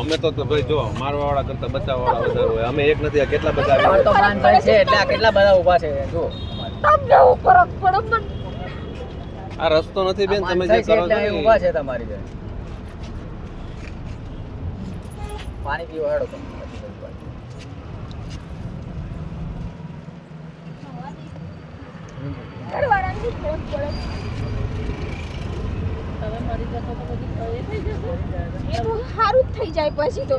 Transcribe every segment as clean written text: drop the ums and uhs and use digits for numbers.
અમે તો ભાઈ જો મારવા વાળા કરતા બચાવવા વાળા વધારે હોય. અમે એક નથી, આ કેટલા બધા આવી તો માનભાઈ છે એટલે આ કેટલા બધા ઊભા છે જો. તમને હું ફરક પડે મને? આ રસ્તો નથી બેન, તમે જે માનભાઈ છે કરો એટલે છો અહીં ને ઊભા છે તમારી જોડે. પાણી પીવો હેડો તમે. ઘરવાળાને ફરક પડે. એ તો સારું જ થઈ જાય પછી તો.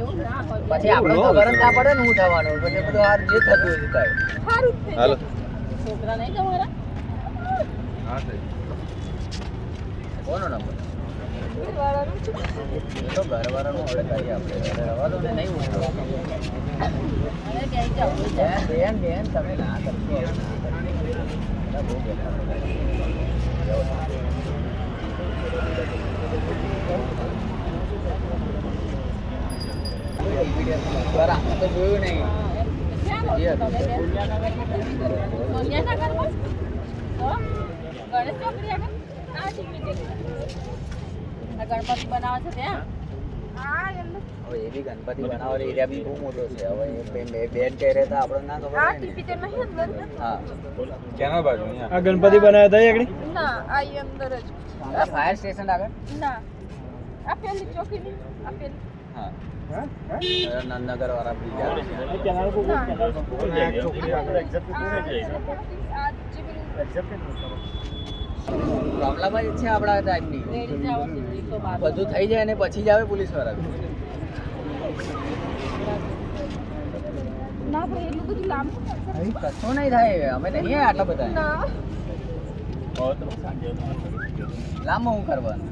પછી આપણે તો ગરમ ના પડે ને હું થવાનું એટલે બધું આ જે થતું હોય તે થાય. સારું જ થઈ હાલો. જાય. છોકરા નહીં તમારા? હા સર. કોનો નંબર? ઘરવાળાનું છે. એ તો ઘરવાળાનું હવે કરીએ આપણે. રવા દો ને નહીં ઉઠો. અરે ક્યાંય જાવ. બેન તમે ના કરશો. બહુ બેઠા. બરાબર તો જોયું નહીં. ગણપતિ બનાવે છે ત્યાં? હવે એ બી ગણપતિ બનાવવાનો એરિયા બી બહુ મોટો છે. હવે એ બેન કહે રહેતા આપણે ના ખબર હોય ને. હા કેના બાજુ આ ગણપતિ બનાવ્યા હતા આગળ ના આ અંદર જ આ ફાયર સ્ટેશન આગળ. ના આ પેલી ચોકી ની આ પેલી હા નંદનગર વાળા બીજા આ જે પેલું મામલામાં જ છે આપણા ટાઈમની. લેડીઝ આવે છે તો બાર બધું થઈ જાય અને પછી જ આવે પોલીસ વાળા. ના ભાઈ એટલું બધું લાંબુ કશું નહીં થાય. અમે નહીં આટલા બધા ના લાંબો હું કરવાનું.